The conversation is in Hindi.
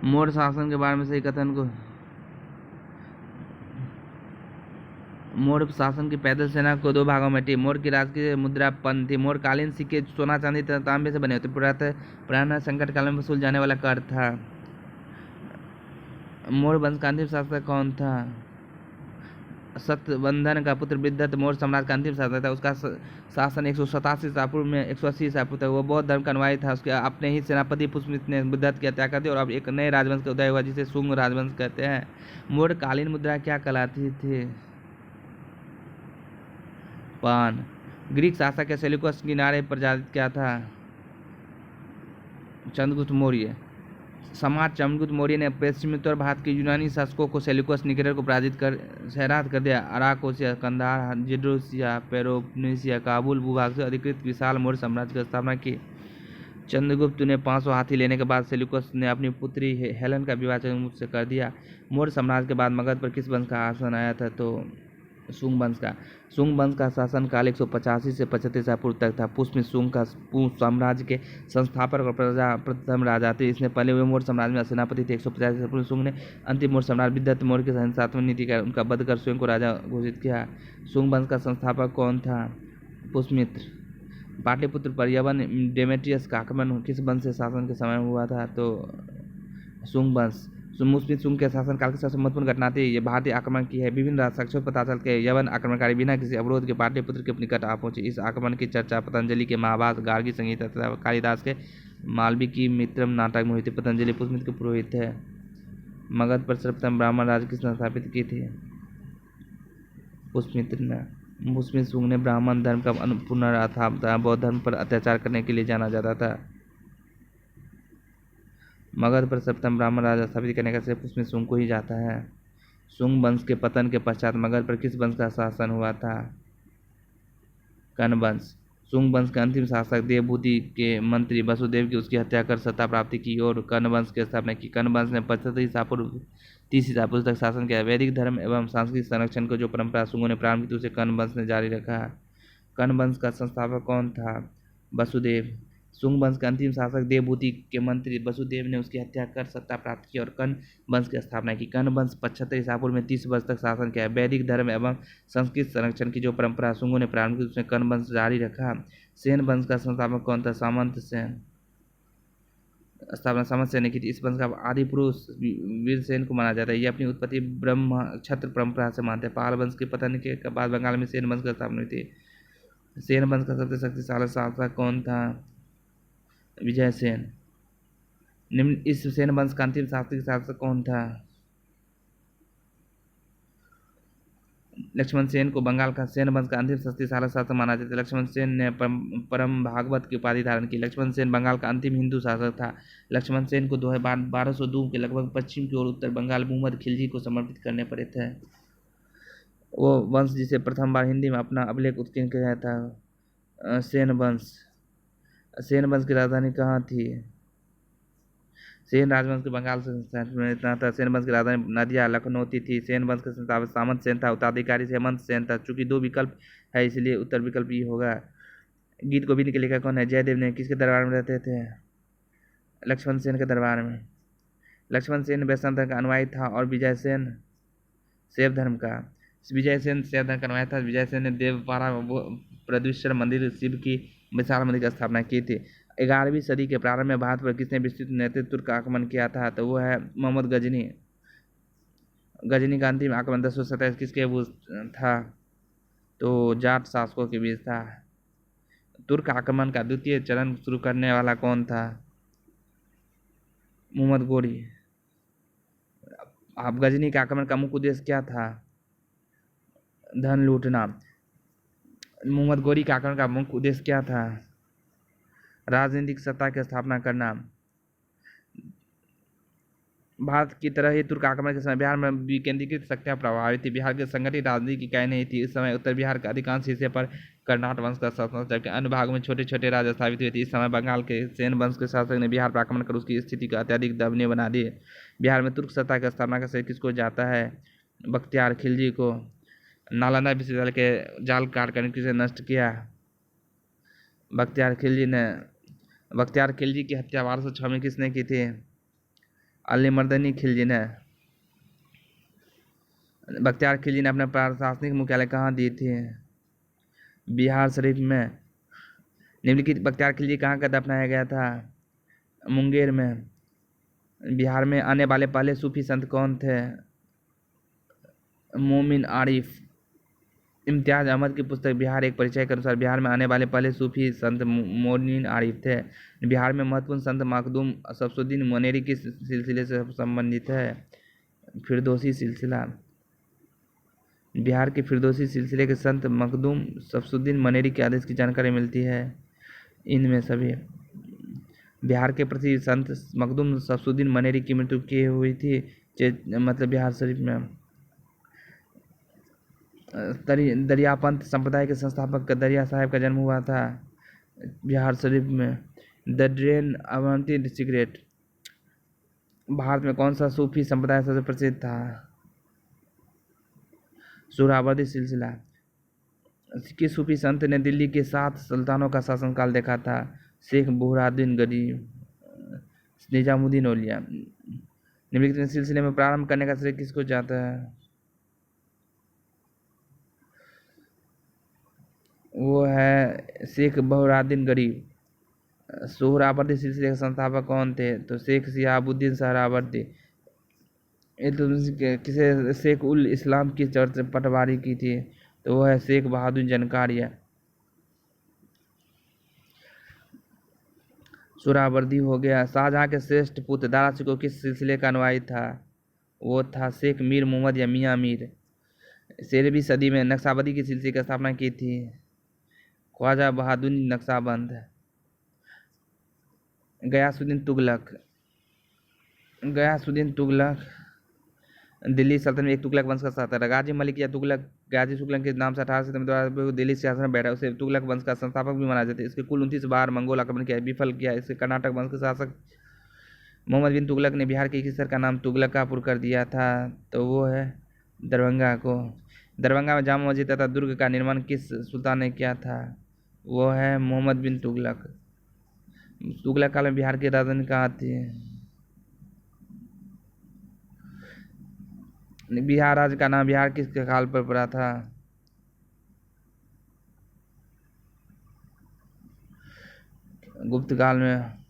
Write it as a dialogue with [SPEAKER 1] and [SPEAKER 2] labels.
[SPEAKER 1] मौर्य शासन के बारे में सही कथन को मौर्य शासन की पैदल सेना को 2 भागों में बांटी। मौर्य की राजकीय मुद्रा पन थी। मौर्य कालीन सिक्के सोना चांदी तथा तांबे से बने होते। पुराना संकट काल में वसूल जाने वाला कर था। मौर्य वंश का अंतिम शासक कौन था? सत्यवंधन का पुत्र वृद्धत मौर्य साम्राज्य का अंतिम शासक था। उसका शासन 187 ईसा पूर्व में 180 ईसा पूर्व तक। वो बौद्ध धर्म का अनुयायी था। उसके अपने ही सेनापति पुष्यमित्र ने वृद्धत की हत्या कर दी और अब एक नए राजवंश का उदय हुआ जिसे शुंग राजवंश कहते हैं। मौर्य कालीन मुद्रा क्या कहलाती थी? पान। ग्रीक शासक के सेल्यूकस किनारे पर जाति क्या था? चंद्रगुप्त मौर्य। सम्राट चंद्रगुप्त मौर्य ने पश्चिमोत्तर भारत के यूनानी शासकों को सेल्यूकस निकेटर को पराजित कर हैरात कर दिया। अराकोसिया, कंधार, जिड्रोसिया, पेलोपोनेसिया, काबुल भूभाग से अधिकृत विशाल मौर्य साम्राज्य की स्थापना की। चंद्रगुप्त ने 500 हाथी लेने के बाद सेल्यूकस ने अपनी पुत्री हेलेन का विवाह चंद्रगुप्त से कर दिया। मौर्य साम्राज्य के बाद मगध पर किस वंश का आसन आया था? तो शुंग वंश का। शुंग वंश का शासन काल 185 से 75 ईसा पूर्व तक था। पुष्यमित्र शुंग का साम्राज्य के संस्थापक और प्रथम राजा थे। इसने पहले हुए मौर्य साम्राज्य में सेनापति थे। 150 ईसा पूर्व शुंग ने अंतिम मौर्य सम्राट वृद्धत मौर्य के हिंसात्मक नीति का उनका वध कर स्वयं को राजा घोषित किया। शुंग वंश का संस्थापक कौन था? पुष्यमित्र। पाटलिपुत्र पर यवन डेमेट्रियस का आक्रमण किस वंश से शासन के समय हुआ था? तो शुंग वंश। मुस्लिम शुंग के शासनकाल की सबसे महत्वपूर्ण घटना थी ये भारतीय आक्रमण की है। विभिन्न साक्ष्यों पता चल के यवन आक्रमणकारी बिना किसी अवरोध के पाटलिपुत्र के निकट आ पहुंचे। इस आक्रमण की चर्चा पतंजलि के महाभारत, गार्गी संहिता तथा कालिदास के मालविकी मित्रम नाटक में हुई थी। पतंजलि पुष्यमित्र के पुरोहित है। मगध पर सर्वप्रथम ब्राह्मण राज्य किसने स्थापित की थी? पुष्यमित्र ने। पुष्यमित्र शुंग ने ब्राह्मण धर्म का पुनरुत्थान बौद्ध धर्म पर अत्याचार करने के लिए जाना जाता था। मगध पर सर्वप्रथम ब्राह्मण राजा स्थापित करने का श्रेय पुष्यमित्र शुंग को ही जाता है। शुंग वंश के पतन के पश्चात मगध पर किस वंश का शासन हुआ था? कर्ण वंश। शुंग वंश के अंतिम शासक देवभूति के मंत्री वसुदेव की उसकी हत्या कर सत्ता प्राप्ति की और कर्ण वंश की स्थापना की। कर्ण वंश ने 75 ईसा पूर्व 30 ईसा पूर्व तक शासन किया। वैदिक धर्म एवं सांस्कृतिक संरक्षण को जो परंपरा शुंगों ने प्रारंभ की उसे कर्ण वंश ने जारी रखा। कर्ण वंश का संस्थापक कौन था? वसुदेव। शुंग वंश के अंतिम शासक देवभूति के मंत्री वसुदेव ने उसकी हत्या कर सत्ता प्राप्त की और कर्ण वंश की स्थापना की। कर्ण वंश 75 ईसा पूर्व में 30 वर्ष तक शासन किया। वैदिक धर्म एवं संस्कृत संरक्षण की जो परंपरा शुंगों ने प्रारंभ की उसने कर्ण वंश जारी रखा। सेन वंश का संस्थापक कौन था? सामंत सेन। स्थापना सामंत सेन ने की थी। इस वंश का आदि पुरुष वीरसेन को माना जाता है। ये अपनी उत्पत्ति ब्रह्म क्षत्र परंपरा से मानते हैं। पाल वंश के पतन के बाद बंगाल में सेन वंश की स्थापना हुई थी। सेन वंश का सबसे शक्तिशाली शासक कौन था? विजयसेन। निम्न इस सेन वंश का अंतिम शासक कौन था? लक्ष्मण सेन को बंगाल का सेन वंश का अंतिम शक्तिशाली शासक माना जाता है। लक्ष्मण सेन ने परम भागवत की उपाधि धारण की। लक्ष्मण सेन बंगाल का अंतिम हिंदू शासक था। लक्ष्मण सेन को 1202 के लगभग पश्चिम की ओर उत्तर बंगाल मुहम्मद खिलजी को समर्पित करने पड़े थे। वो वंश जिसे प्रथम बार हिंदी में अपना अभिलेख उत्कीर्ण किया था सेन वंश। सेन वंश की राजधानी कहाँ थी? सेन राजवंश के बंगाल से इतना था। सेन वंश की राजधानी नदिया लखनौती थी। सेन वंश का संस्थापक सामंत सेन था। उत्तराधिकारी हेमंत सेन था। चूंकि 2 विकल्प है इसलिए उत्तर विकल्प ये होगा। गीत गोविंद के लेखक कौन है? जयदेव ने किसके दरबार में रहते थे? लक्ष्मण सेन के दरबार में। लक्ष्मण सेन वैष्णव धर्म का अनुयायी था और विजयसेन शैव धर्म का। विजयसेन शैव धर्म का अनुयायी था। विजयसेन ने देवपारा बृहदीश्वर मंदिर शिव की विशाल मंदिर की स्थापना की थी। 11वीं सदी के प्रारंभ में भारत पर किसने विस्तृत नेतृत्व का आक्रमण किया था? तो वो है मोहम्मद गजनी। गजनी का अंतिम आक्रमण 1027 किसके बीच था? तो जाट शासकों के बीच था। तुर्क आक्रमण का द्वितीय चरण शुरू करने वाला कौन था? मोहम्मद गोरी। अब गजनी के आक्रमण का मुख्य उद्देश्य क्या था? धन लूटना। मोहम्मद गोरी के आक्रमण का मुख्य उद्देश्य क्या था? राजनीतिक सत्ता की स्थापना करना। भारत की तरह ही तुर्क आक्रमण के समय बिहार में विकेंद्रीकृत शक्तियां प्रभावित थी। बिहार के संगठित राजनीति की इकाई नहीं थी। इस समय उत्तर बिहार के अधिकांश हिस्से पर कर्नाट वंश का शासन था जबकि अन्य भागों में छोटे छोटे राज्य स्थापित हुए थे। इस समय बंगाल के सेन वंश के शासक ने बिहार पर आक्रमण कर उसकी स्थिति को अत्यधिक दयनीय बना दी। बिहार में तुर्क सत्ता की स्थापना का श्रेय किसको जाता है? बख्तियार खिलजी को। नालंदा विश्वविद्यालय के जाल काट कर किसे नष्ट किया? बख्तियार खिलजी ने। बख्तियार खिलजी की हत्या 1206 में किसने की थी? अली मर्दनी खिलजी ने बख्तियार खिलजी ने अपना प्रशासनिक मुख्यालय कहाँ दी थी? बिहार शरीफ में। निम्नलिखित बख्तियार खिलजी कहाँ का दफनाया गया था? मुंगेर में। बिहार में आने वाले पहले सूफी संत कौन थे? मोमिन आरिफ। इम्तियाज अहमद की पुस्तक बिहार एक परिचय के अनुसार बिहार में आने वाले पहले सूफी संत मोमिन आरिफ थे। बिहार में महत्वपूर्ण संत मखदूम शमसुद्दीन मुनेरी किस सिलसिले से संबंधित है? फिरदौसी सिलसिला। बिहार के फिरदौसी सिलसिले के संत मखदूम शमसुद्दीन मुनेरी के आदेश की जानकारी मिलती है इनमें सभी। बिहार के प्रसिद्ध संत मखदूम शमसुद्दीन मुनेरी की मृत्यु की हुई थी मतलब बिहार शरीफ में। दरियापंथ संप्रदाय के संस्थापक दरिया साहब का जन्म हुआ था बिहार शरीफ में। The drain Avanti cigarette. Bharat में कौन सा सूफी संप्रदाय सबसे प्रसिद्ध था? सुहरावर्दी सिलसिला। किस सूफी संत ने दिल्ली के 7 सुल्तानों का शासनकाल देखा था? शेख बुरहानुद्दीन गरीब, निजामुद्दीन औलिया। निम्नलिखित सिलसिले में प्रारंभ करने का श्रेय किसको जाता है? वो है शेख बुरहानुद्दीन गरीब। सोहरावर्दी सिलसिले के संस्थापक कौन थे? तो शेख शिहाबुद्दीन सोहरावर्दी। किसे शेख उल इस्लाम की चर्च पटवारी की थी? तो वो है शेख बहादुर जनकारिया। सोहरावर्दी हो गया। शाहजहां के श्रेष्ठ पुत्र दारा शिकोह किस सिलसिले का अनुयायी था? वो था शेख मीर मोहम्मद या मियाँ मीर। 13वीं सदी में नक्शबंदी की सिलसिले की स्थापना की थी? ख्वाजा बहादुर नक्शबंद। गयासुद्दीन तुगलक दिल्ली सल्तनत में एक तुगलक वंश का शासक था। गाजी मलिक या तुगलक गाजी शुक्ला के नाम से 18 सितंबर 12 दिल्ली सिंहासन पर बैठा। उसे तुगलक वंश का संस्थापक भी माना जाता है। इसके कुल 29 बार मंगोल आक्रमण किया, विफल किया। इसके कर्नाटक वंश के शासक मोहम्मद बिन तुगलक ने बिहार के एक शहर का नाम तुगलकापुर कर दिया था। तो वो है दरभंगा को। दरभंगा में जामा मस्जिद तथा दुर्ग का निर्माण किस सुल्तान ने किया था? वो है मोहम्मद बिन तुगलक। तुगलक काल में बिहार की राजधानी कहाँ थी? बिहार राज्य का नाम बिहार किसके काल पर पड़ा था? गुप्त काल में।